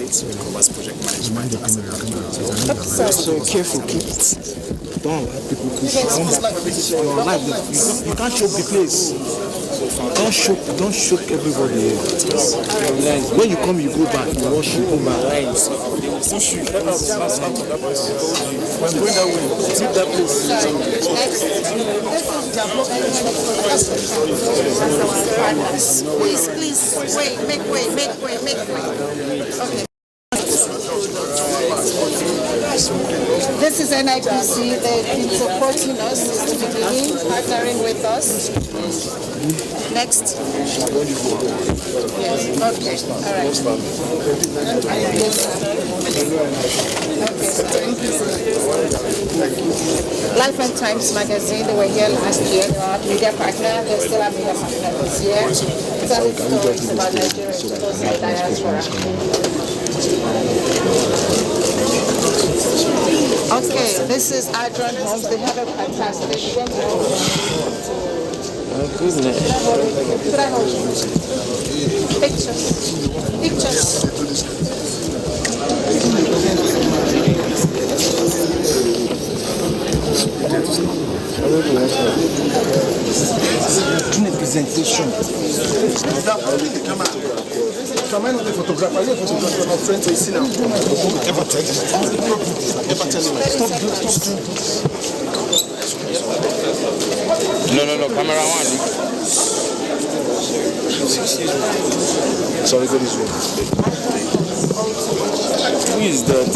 State, who covers project management. So careful, keep it. Don't allow people to see your life. You can't choke the place. Don't shock everybody. When you come, you go back. You wash, you go back. When going that way, keep that place. Please, wait, make way. Okay. This is NIPC. They've been supporting us since the beginning, partnering with us. Next. Yes. Okay. All right. Life and Times magazine. They were here last year. They were our media partner. They're still our media partner this year. Telling stories about Nigeria, those in the diaspora. Okay, this is Adron Homes. They have a fantastic Goodness. Pictures. Doing a presentation. Am I not a photographer? Are you a photographer? My friend, you see now. Ever tell me. No, camera one. Sorry, go this way. Who is that?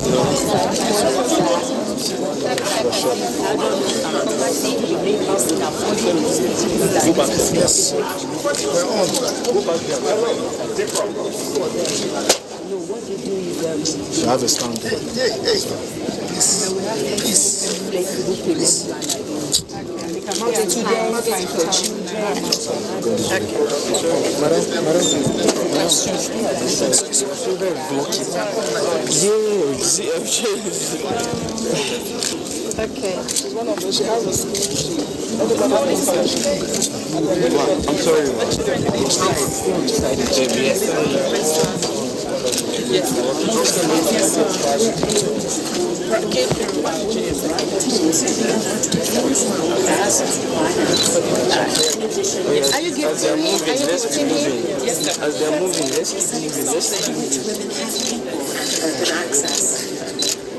Go back. Yes. We're on. Go back there. You have a stand there. Okay. I'm sorry. Are you gifting me? As they're moving, let's Women have equal and open access.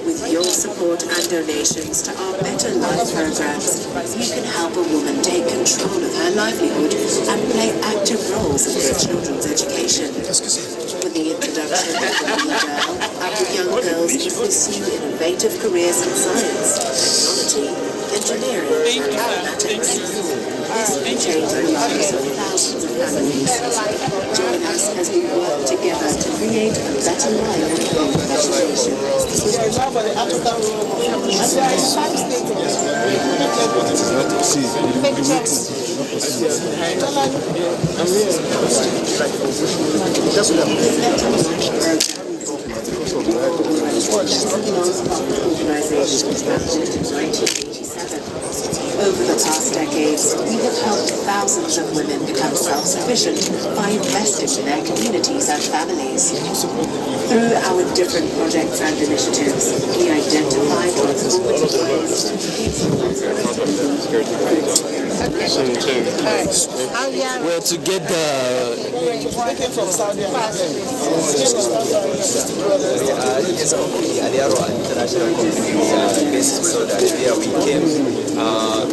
With your support and donations to our Better Life programs, you can help a woman take control of her livelihood and play active roles in her children's education. With the introduction of the leader, our young girls can pursue innovative careers in science, technology, engineering, and mathematics. This will change the lives of thousands of families. Join us as we work together to create a better life through education. Over the past decades, we have helped thousands of women become self-sufficient by investing in their communities and families. Through our different projects and initiatives, we identify transformative ways to We're together. From Saudi Arabia. Yes, Adiaro International Company based in Saudi Arabia. We came,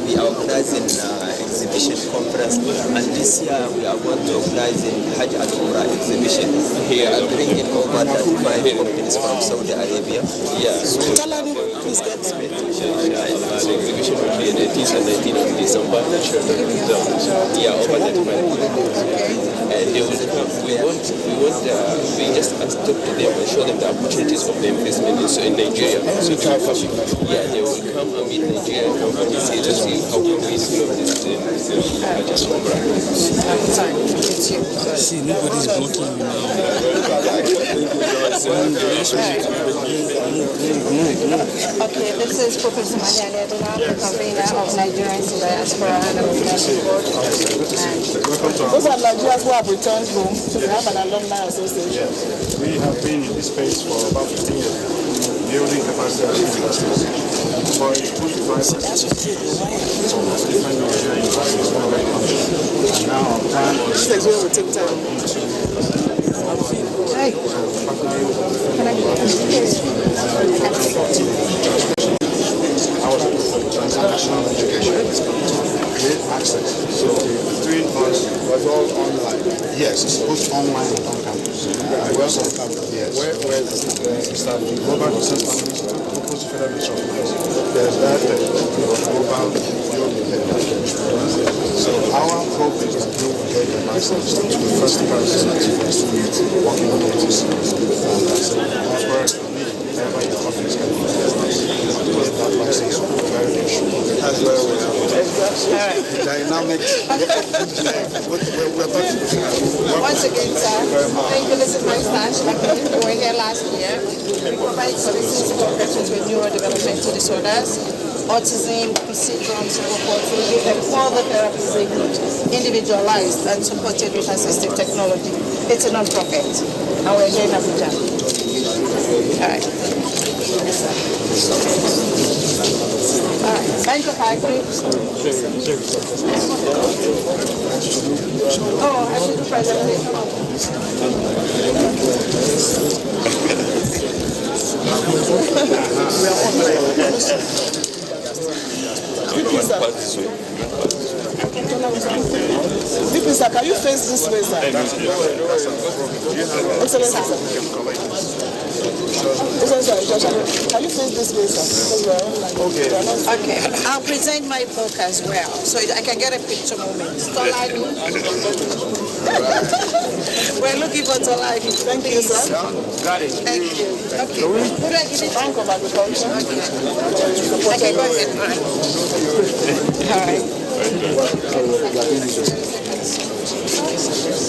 we are organizing exhibition conference, and this year we are going to organize a Hajj and Umrah exhibition here, bringing over 35 companies from Saudi Arabia. Yeah, so please get the exhibition will be on 18th and 19th of December. Yeah, over 35. And they will come. We just talk to them and show them the opportunities of the investment in Nigeria. So they will come. Yeah, they will come and meet Nigerian companies here to see how we this just See, nobody's blocking you now. Okay, this is Professor Manyale Aduna, the convener of Nigerians in Diaspora and Abuja board. Those are Nigerians who have returned home, so we have an alumni association. We have been in this space for about 15 years, building capacity at universities. For a push to find different Nigerian universities all over the country. And now our plan is This is where we take time. Hey. Can I get international education, great access. So between us was all online. Yes, it's both online and on campus. We also have where is that the Global Research Institute proposed to federal ministry of finance. There's that global so our hope is to do get the license to the first person to working on it. So that's where whenever the companies can get that license very sure. That's where we are. Dynamic. Once again, sir, thank you. This is my stash. Like we were here last year. We provide services for persons with neurodevelopmental disorders, autism, PC syndrome, so forth. So we give them all the therapies they need, individualized and supported with assistive technology. It's a non-profit, and we're here in Abuja. All right. All right. Thank you, Factory. Oh, I should do presentation. Sir, can you face this way, sir? Excellency, sir. Can you face this way, sir? Okay, I'll present my book as well, so I can get a picture moment. Tolani. We're looking for Tolani. Thank you, sir. Got it. Thank you. Okay. Who do I give it to? Bank of Agriculture. Okay, go ahead. All right.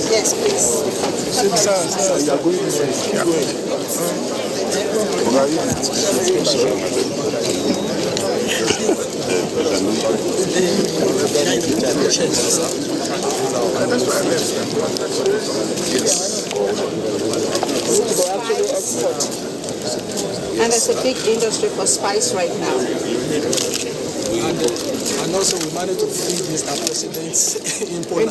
Yes, please. You are going And there's a big industry for spice right now. And also we managed to feed Mr. President in Poland.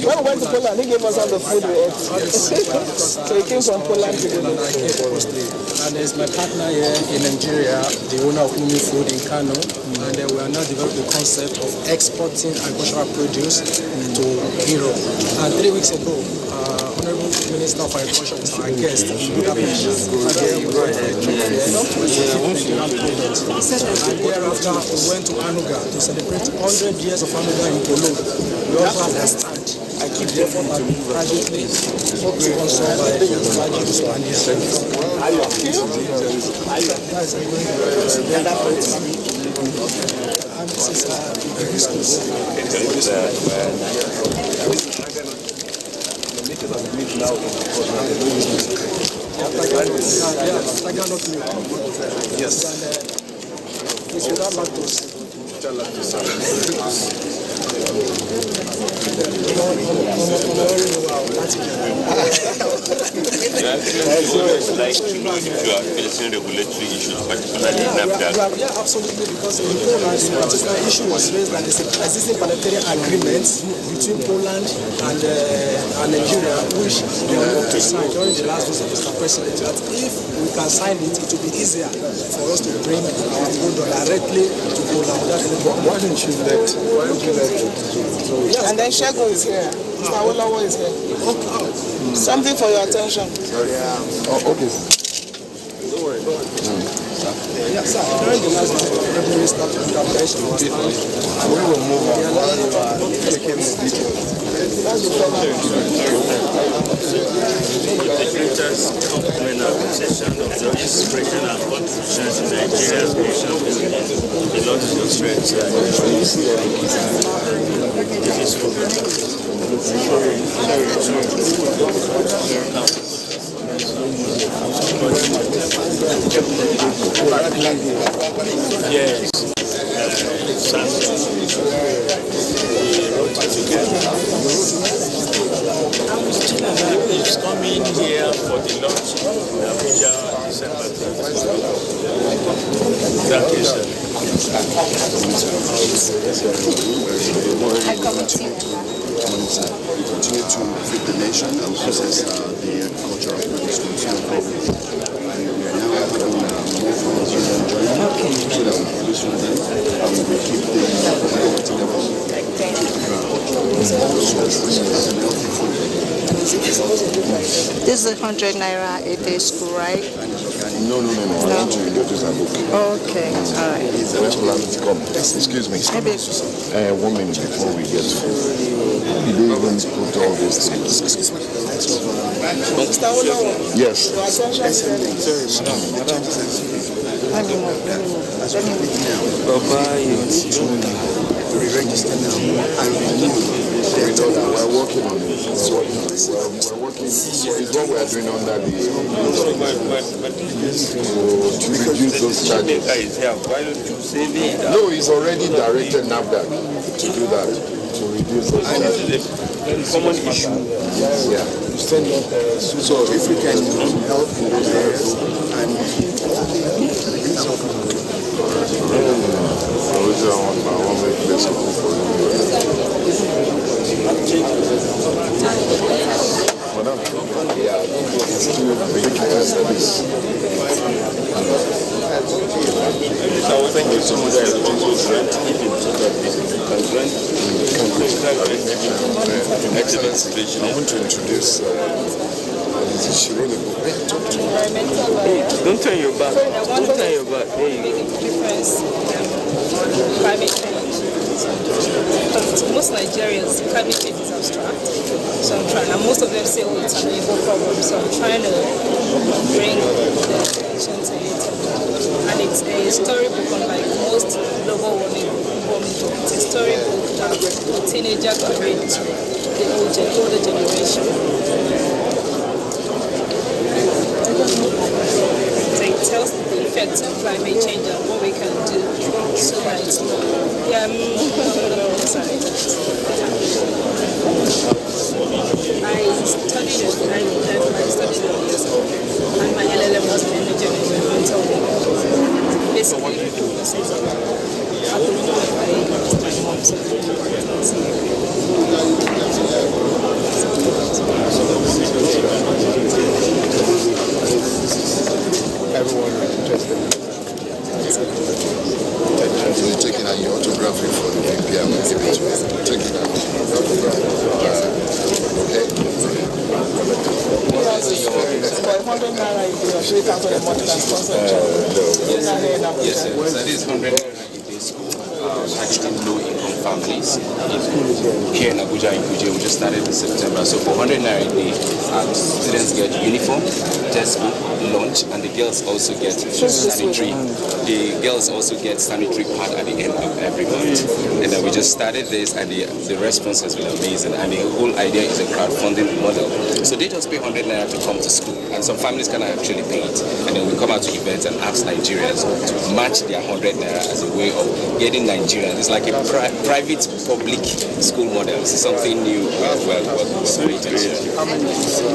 When we went to Poland, he gave us all the food we ate. So he came from Poland to do And there's my partner here in Nigeria, the owner of Mumi Food in Kano. And we are now developing the concept of exporting agricultural produce to Europe. And 3 weeks ago, Honorable Minister of Agriculture was our guest in Budapest. And thereafter, we went to Anuga to celebrate 100 years of Anuga in Polo. We also have a stand. I keep the effort and privately sponsored by Virgin Spanish. And this is the hibiscus. Yes. It's without lactose. Like to know if you are facing regulatory issues, particularly in NAFDAC. Yeah, absolutely, because in Poland, the particular issue was raised that there's an existing planetary agreement between Poland and Nigeria, which they want to sign during the last visit of Mr. President, that if we can sign it, it will be easier for us to bring our product directly to Poland. Why don't you let Yes. And then Shego is here. Mr. Awolowo is here. Something for your attention. okay. Don't worry. Yeah, sir. During the last Honorable Minister of Budapest, we will move on while you are taking the details. That's the problem. Secretary's compliment and appreciation of the inspiration and contributions to Nigeria's nation building. The Lord is your strength. This is Yes. He's coming here for the launch in Abuja December 20th. Thank you, sir. We continue to feed the nation and process the agricultural produce to and we are now having more farmers joining so that we produce from them and we keep the quality level. This is 100 naira a day school, right? No. I want to introduce a book. Okay, all right. Excuse me. Maybe 1 minute before we get food. You don't even put all these things. Yes. Re-register now and renew. We're working on it. We're working. It's what we're doing under the to reduce those charges. No, it's already directed NAFDAC to do that. To reduce those charges. Common issue. Yeah. So if we can help in those areas and I want to make this open for you. Madam, yeah, it's too big service. So thank you so much. Excellency, I want to introduce she wrote a book. Don't turn your back. Don't turn your back. There you go. Climate change. Because most Nigerians, climate change is abstract. So I'm trying, and most of them say, oh, it's an evil problem. So I'm trying to bring the attention to it. And it's a storybook, unlike most global warming books. It's a storybook that a teenager can read to the older generation. So it tells the effects of climate change and what we can do so that it's not. Yeah, sorry. I studied it. I studied it years ago, and my LLM was in energy and environmental. Basically, it focuses on at the moment I my mom's everyone is interested. You're taking out your autography for the VPM. Taking out okay. For 100 naira, you should cancel the money and sponsor the child. Yes, sir. So this is 100 naira a day school, targeting low-income families here in Abuja, we just started in September. So for 100 naira a day, students get uniform, textbook, lunch, and the girls also get sanitary. The girls also get sanitary pad at the end of every month. And then we just started this, and the response has been amazing. And the whole idea is a crowdfunding model. So they just pay 100 naira to come to school, and some families can actually pay it. And then we come out to events and ask Nigerians to match their 100 naira as a way of getting Nigerians. It's like a private public school model. It's something new.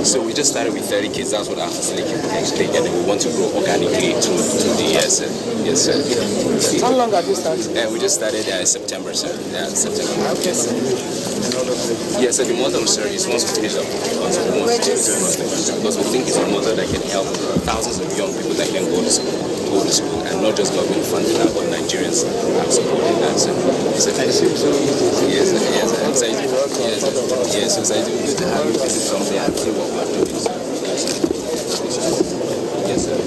So we just started with 30 kids. That's what our facility is taking, and we want to grow organically to the yes, sir. Yes, sir. How long have you started? We just started in September, sir. Yeah, September. Okay. Yes, so the model, sir, is once we finish up, because we think it's a model that can help thousands of young people that can go to school, and not just government funding, but Nigerians are supporting that. So it's a fancy. Yes, so it's good to have you visit something and see what we're doing. Yes, sir.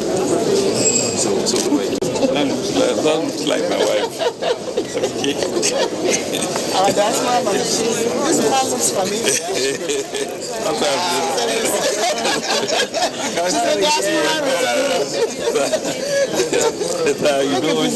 So That looks like my wife. Okay. Our diaspora family, this looks familiar. You know what?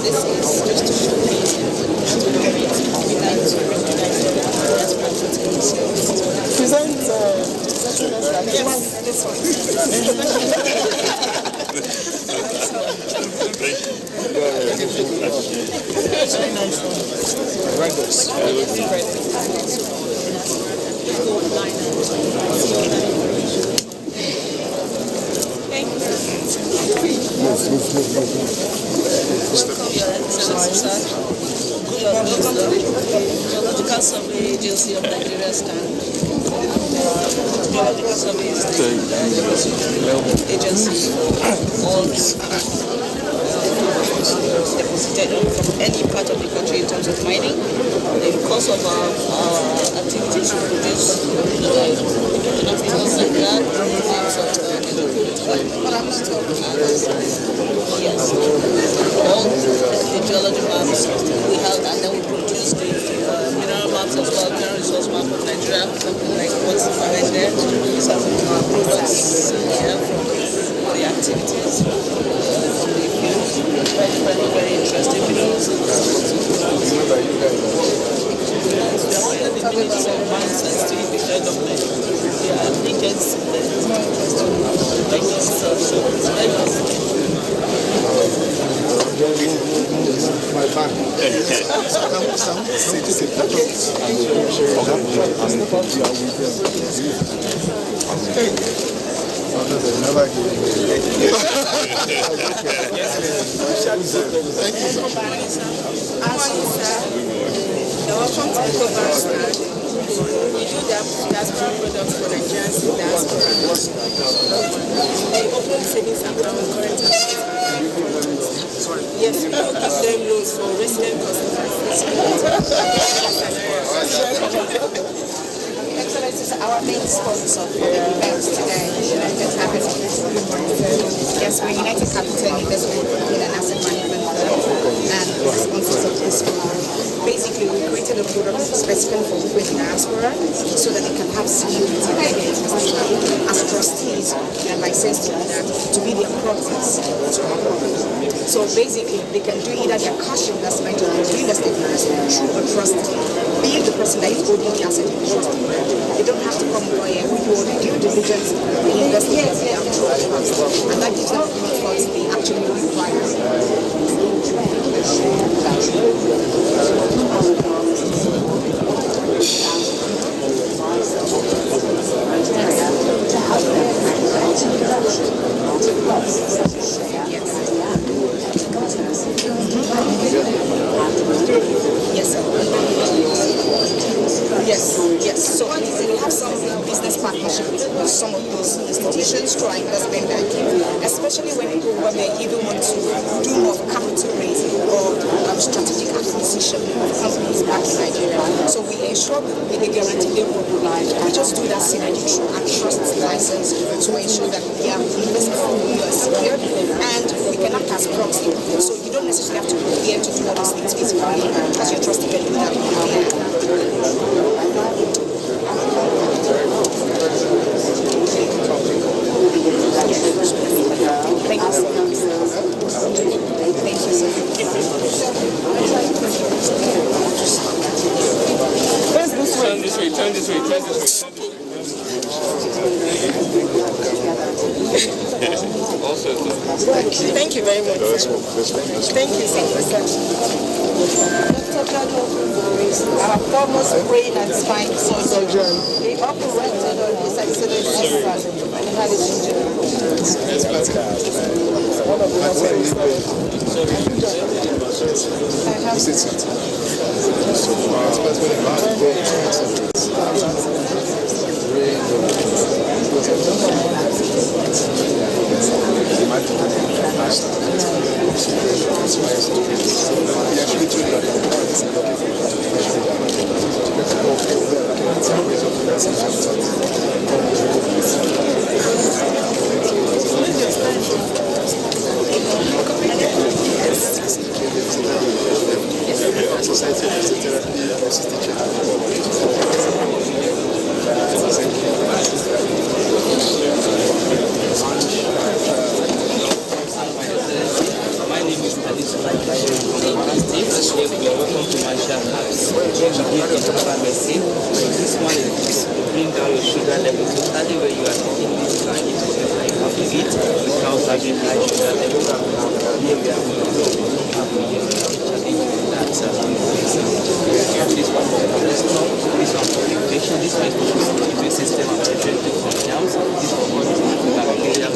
this is just to showcase and to commemorate. We like to recognize the diaspora totally. So this is what I'm Present. Thank you. Welcome, Your Excellency, sir. Welcome to the Geological Survey Agency of Nigeria stand. Geological Survey is the agency all deposited from any part of the country in terms of mining. In the course of our activities, we produce articles like that, yes, all the geology maps we have, and then we produce the mineral maps as well, mineral resource map of Nigeria, something like what's behind there. These are products here from the activities from the field. Very interesting videos. The minutes of mines and still be development. Yeah, I think it's My bank. Never give me. Thank you, sir. Welcome to Ecobank stand. We do diaspora products for Nigerians in diaspora. We open savings account and current account. Yes, we give them loans for resident customers. Excellencies, our main sponsor for the event today is United Capital. Yes, we're United Capital Investment in an asset management firm and we're sponsors of this program. Basically, we created a product specifically for people in diaspora so that they can have security as trustees and licensed to do that, to be their proxies to our company. So basically, they can do either their cash investment or real estate investment through a trustee, being the person that is holding the asset in the trust. They don't have to come lawyer, we do the due diligence, the investment they have to trust, and that gives them the funds they actually require. Yes, sir. Yes. So we have some business partnership with some of those institutions through our investment banking, especially when people may even want to do more capital raising or strategic acquisition of companies back in Nigeria. So we ensure that they guarantee they will provide. We just do that synergy through our trust license to ensure that their investment portfolio is secured and we can act as proxy. So you don't necessarily have to be here to do all these things physically as your trust event that we have. Thank you so much. Thank you so much. Where's this way? Turn this way. Thank you very much. Thank you so much. Our foremost brain and spine surgeon. He operated on His Excellency's son and had it injured. My name is when we did the pharmacy, this one is to bring down your sugar level totally where you are taking this and eat whatever you have to eat without having high sugar level. Here we are this one for cholesterol, this one for infection, this one is for the immune system and pressure to come down, this for all this bacteria.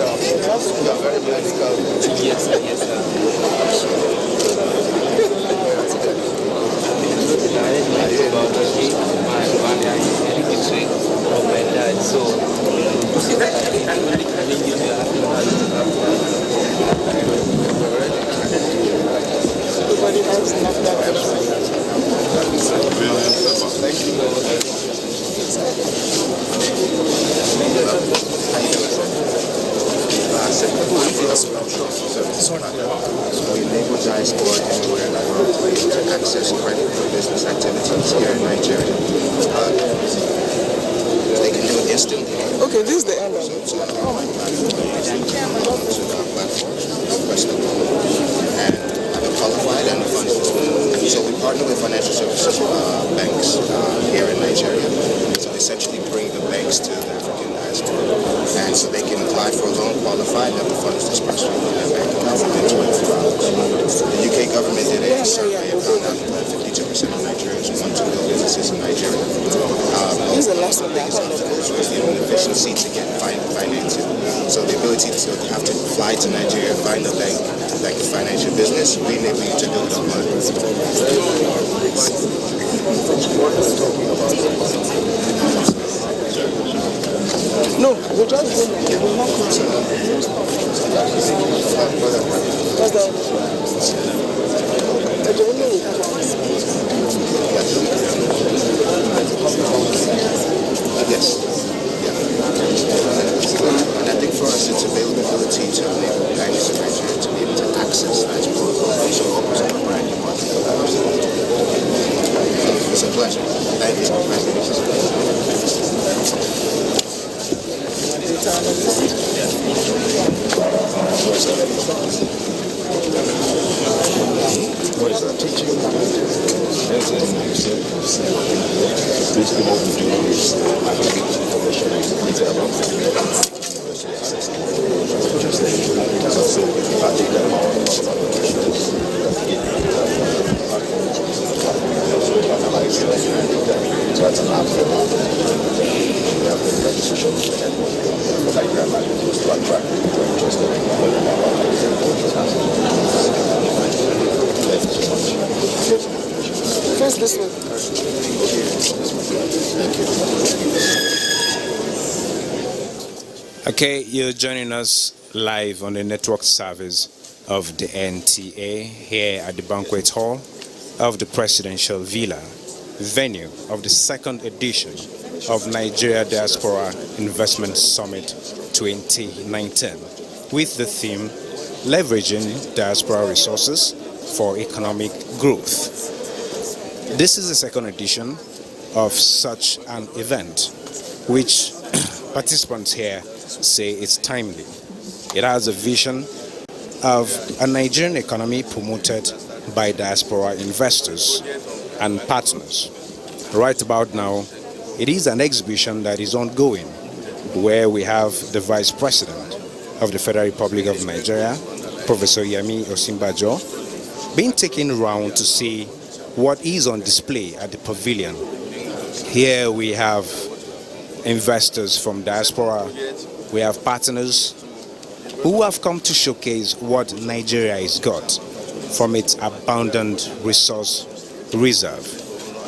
Yes, yes, sir. So, we enable Diaspora anywhere in the world to be able to access credit for business activities here in Nigeria. They can do it instantly. Okay, this is the end of it. To our platform, request a loan, and they're qualified and the funds. So we partner with financial services banks here in Nigeria to essentially bring the banks to the African diaspora, and so they can apply for a loan, qualify, and have the funds dispersed from their bank account within 24 hours. The UK government did a survey and found out that 52% of Nigerians want to build businesses in Nigeria. This is the last one. Was the inefficiency to get financing. So the ability to have to fly to Nigeria, find a bank that can finance your business, we enable you to do it online. No, we just go. Yes. Yeah. And I think for us it's availability to enable banks in Nigeria to be able to access Diaspora. So it opens up a brand new market. It's a pleasure. Thank you. What is that? Teaching. Basically what we do is aggregate information and data about so analyze it and try to map them out. We have the registration like that to attract people who are interested in First this one. Okay, you're joining us live on the network service of the NTA here at the banquet hall of the Presidential Villa, venue of the second edition of Nigeria Diaspora Investment Summit 2019 with the theme Leveraging Diaspora Resources for Economic Growth. This is the second edition of such an event, which participants here say it's timely. It has a vision of a Nigerian economy promoted by diaspora investors and partners. Right about now, it is an exhibition that is ongoing, where we have the Vice President of the Federal Republic of Nigeria, Professor Yemi Osinbajo, being taken around to see what is on display at the pavilion. Here we have investors from diaspora, we have partners who have come to showcase what Nigeria has got from its abundant resource reserve.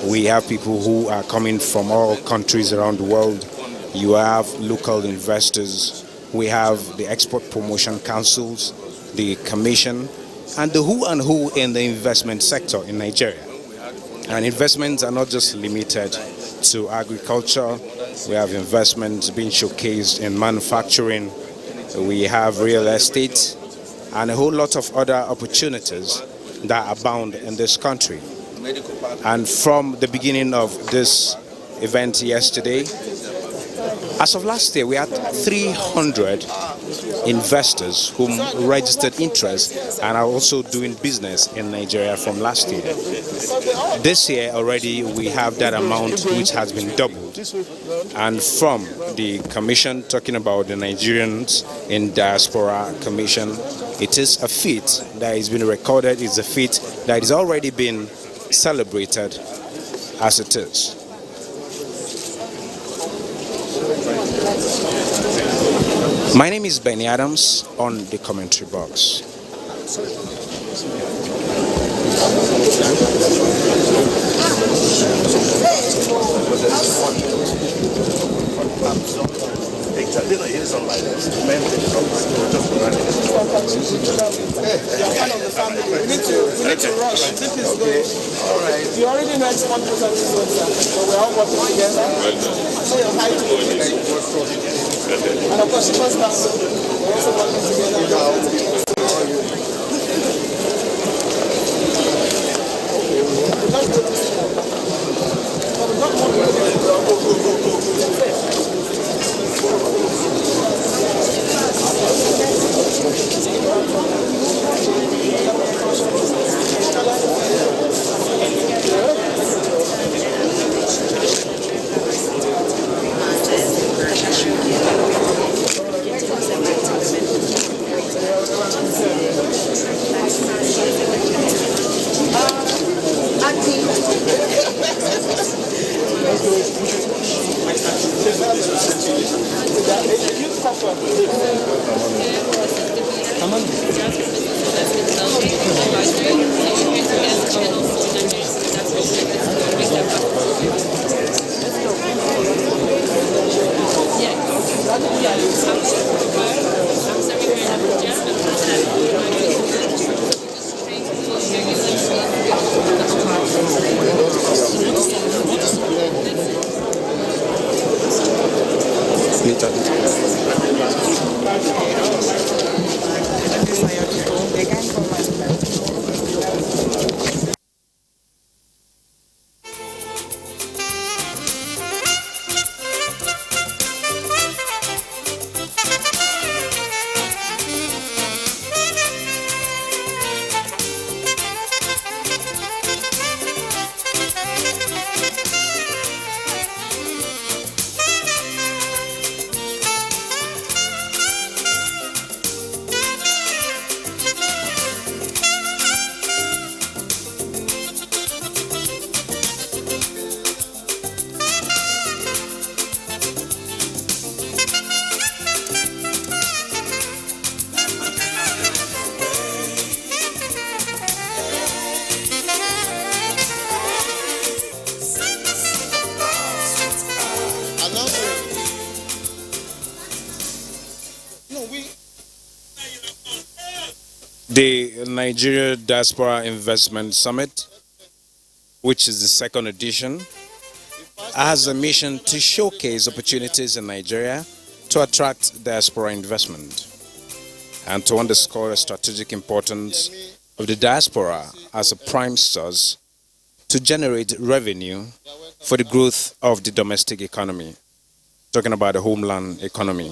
We have people who are coming from all countries around the world. You have local investors. We have the Export Promotion Councils, the Commission, and the who and who in the investment sector in Nigeria. And investments are not just limited to agriculture. We have investments being showcased in manufacturing. We have real estate and a whole lot of other opportunities that abound in this country. And from the beginning of this event yesterday, As of last year, we had 300 investors whom registered interest and are also doing business in Nigeria from last year. This year already we have that amount which has been doubled. And from the commission talking about the Nigerians in Diaspora Commission, it is a feat that has been recorded, it's a feat that has already been celebrated as it is. My name is Benny Adams on the commentary box. We need to rush. This is good. All right. You already met 1% of this water, so we're all working together. Say your hi to the and of course, first time, we're also working together. The Nigeria Diaspora Investment Summit, which is the second edition, has a mission to showcase opportunities in Nigeria to attract diaspora investment and to underscore the strategic importance of the diaspora as a prime source to generate revenue for the growth of the domestic economy, talking about the homeland economy.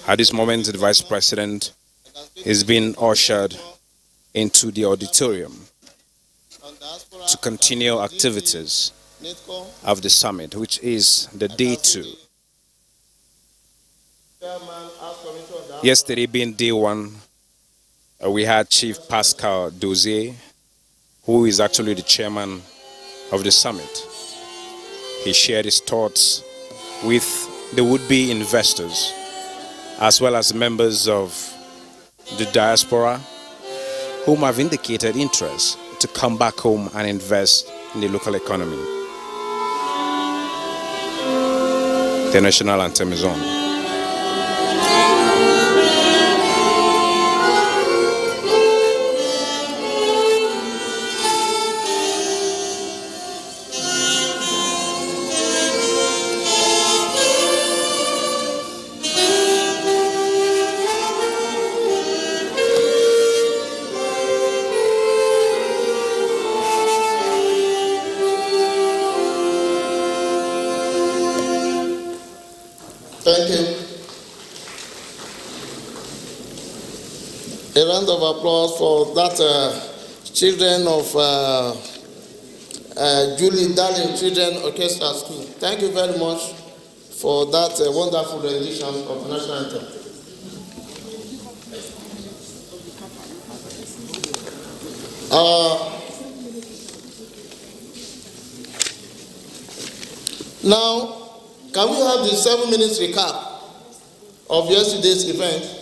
At this moment, the Vice President is being ushered into the auditorium to continue activities of the summit, which is the day 2. Yesterday being day 1, we had Chief Pascal Dozier, who is actually the chairman of the summit. He shared his thoughts with the would-be investors as well as members of the diaspora whom have indicated interest to come back home and invest in the local economy. The national anthem is on. A round of applause for that children of Julie Darling Children Orchestra School. Thank you very much for that wonderful rendition of the national anthem. Now, can we have the 7 minutes recap of yesterday's event?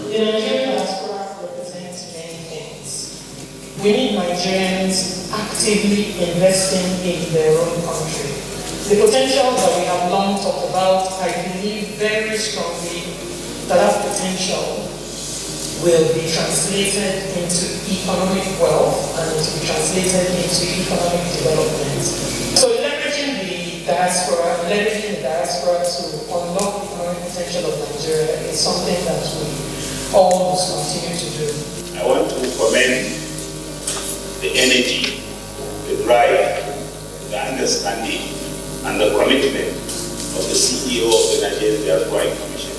The Nigerian diaspora represents many things. We need Nigerians actively investing in their own country. The potential that we have long talked about, I believe very strongly that potential will be translated into economic wealth and it will be translated into economic development. So leveraging the diaspora to unlock the economic potential of Nigeria is something that we all must continue to do. I want to commend the energy, the drive, the understanding, and the commitment of the CEO of the Nigerian Diaspora Commission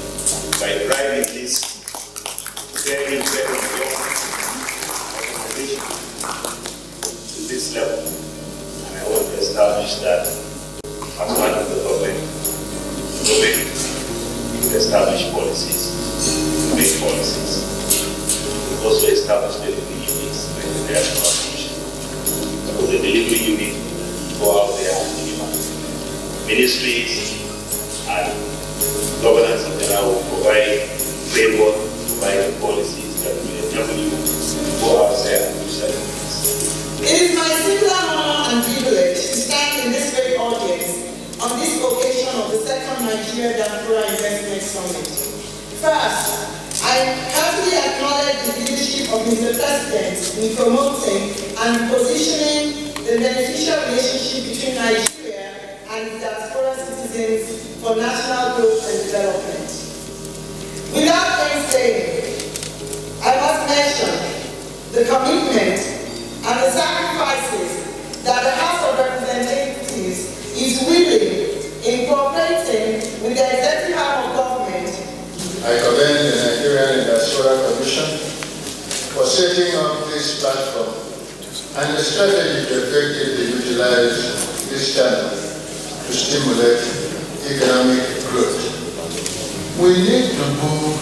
by driving this very young organization to this level. And I want to establish that as one of the government to establish policies, to make policies, also establish delivery units like the Diaspora Commission. So the delivery unit go out there and deliver. Ministries and governance in general will provide framework, provide policies that will enable you to go out there and do certain things. It is my singular honor and privilege to stand in this very audience on this occasion of the second Nigeria Diaspora Investment Summit. First, I heartily acknowledge the leadership of Mr. President in promoting and positioning the beneficial relationship between Nigeria and its diaspora citizens for national growth and development. Without saying, I must mention the commitment and the sacrifices that the House of Representatives is willing in cooperating with the executive arm of government. I commend the Nigerian Diaspora Commission for setting up this platform and the strategy to effectively utilize this channel to stimulate economic growth. We need to move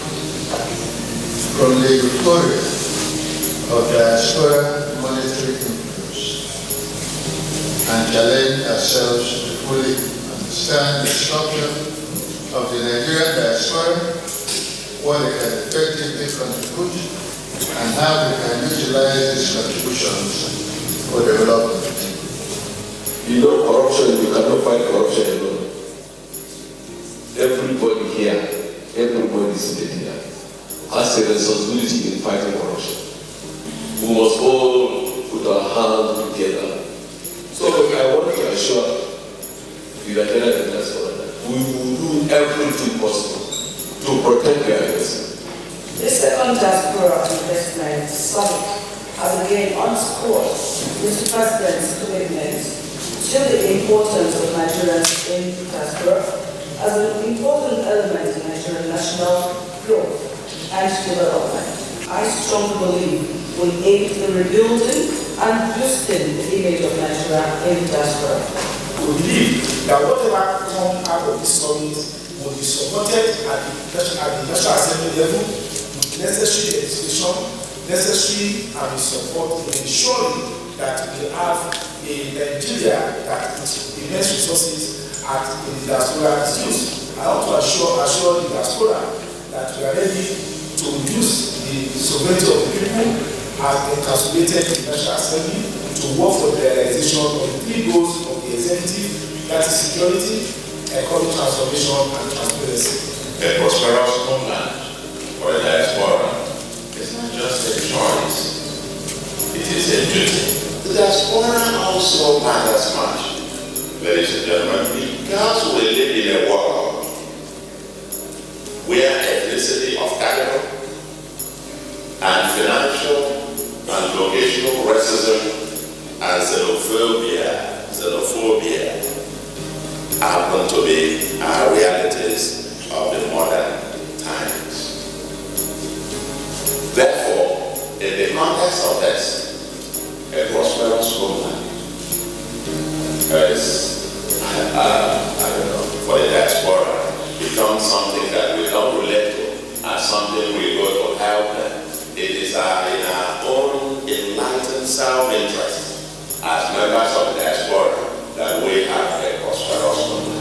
from the euphoria of diaspora monetary influence and challenge ourselves to fully understand the structure of the Nigerian diaspora, what they can effectively contribute, and how they can utilize these contributions for development. You know corruption, you cannot fight corruption alone. Everybody here, everybody sitting here, has a responsibility in fighting corruption. We must all put our hands together. So I want to assure the Nigerian diaspora that we will do everything possible to protect their investment. The second Diaspora Investment Summit has again underscored Mr. President's commitment to the importance of Nigerians in diaspora as an important element in Nigerian national growth and development. I strongly believe will aid the rebuilding and boosting the image of Nigeria in diaspora. We believe that whatever comes out of this summit will be supported at the National Assembly level with necessary legislation, necessary and support in ensuring that we have a Nigeria that is immense resources at the diaspora use. I want to assure the diaspora that we are ready to use the sovereignty of the people as encapsulated in the National Assembly to work for the realization of the three goals of the executive, that is security, economic transformation, and transparency. A prosperous homeland for the diaspora is not just a choice, it is a duty. The diaspora also matters much. Ladies and gentlemen, because we live in a world homophobia, xenophobia happen to be realities of the modern times. Therefore, in the context of this, a prosperous homeland is, I don't know, for the diaspora, becomes something that we don't relate to as something we go to help them. It is in our own enlightened self-interest as members of the diaspora that we have a prosperous homeland.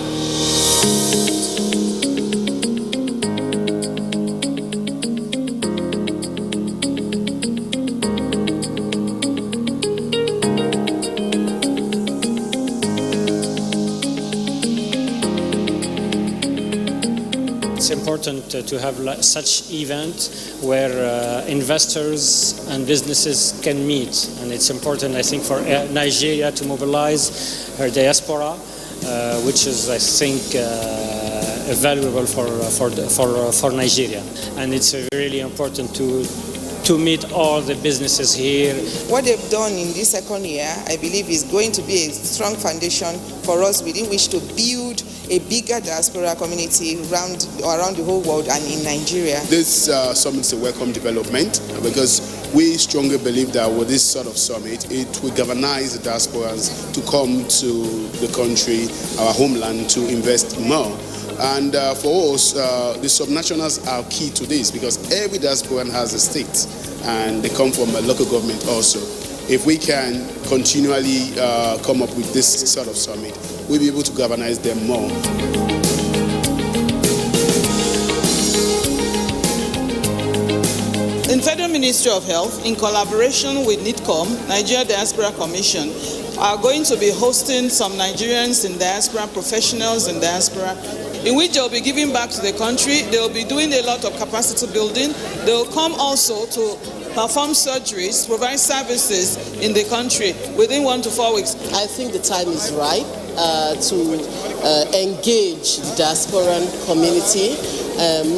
It's important to have such event where investors and businesses can meet, and it's important, I think, for Nigeria to mobilize her diaspora, which is, I think, valuable for Nigeria, and it's really important to meet all the businesses here. What they've done in this second year, I believe, is going to be a strong foundation for us within which to build a bigger diaspora community around the whole world and in Nigeria. This summit is a welcome development because we strongly believe that with this sort of summit, it will galvanize the diasporas to come to the country, our homeland, to invest more. And for us, the subnationals are key to this because every diasporan has a state and they come from a local government also. If we can continually come up with this sort of summit, we'll be able to galvanize them more. The Federal Ministry of Health, in collaboration with NITCOM, Nigeria Diaspora Commission, are going to be hosting some Nigerians in diaspora, professionals in diaspora, in which they'll be giving back to the country. They'll be doing a lot of capacity building. They'll come also to perform surgeries, provide services in the country within 1 to 4 weeks. I think the time is right to engage the diasporan community,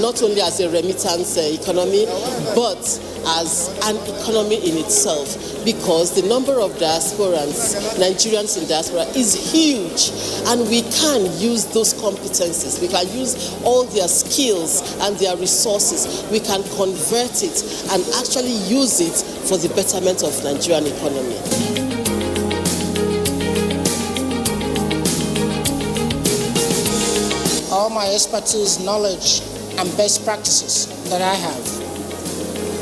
not only as a remittance economy, but as an economy in itself, because the number of diasporans, Nigerians in diaspora, is huge, and we can use those competencies. We can use all their skills and their resources. We can convert it and actually use it for the betterment of Nigerian economy. All my expertise, knowledge, and best practices that I have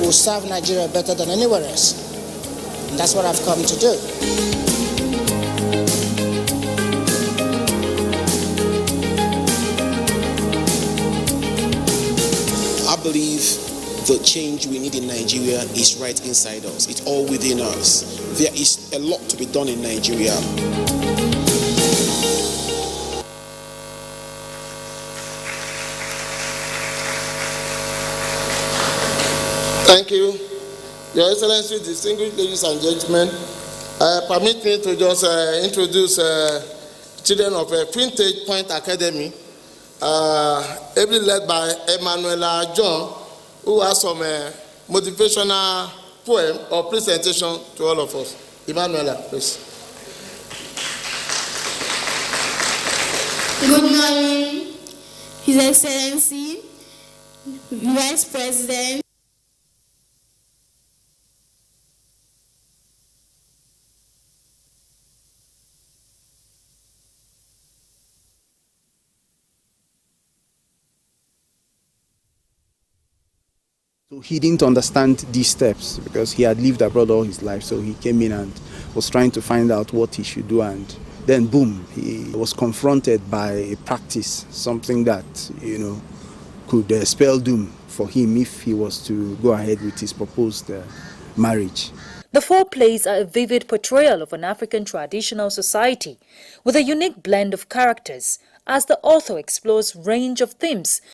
will serve Nigeria better than anywhere else. And that's what I've come to do. I believe the change we need in Nigeria is right inside us. It's all within us. There is a lot to be done in Nigeria. Thank you. Your Excellency, distinguished ladies and gentlemen, permit me to just introduce children of Printage Point Academy, ably led by Emanuela John, who has some motivational poem or presentation to all of us. Emanuela, please. Good morning, His Excellency, Vice President, So he didn't understand these steps because he had lived abroad all his life. So he came in and was trying to find out what he should do, and then boom, he was confronted by a practice, something that, you know, could spell doom for him if he was to go ahead with his proposed marriage. The four plays are a vivid portrayal of an African traditional society with a unique blend of characters as the author explores range of themes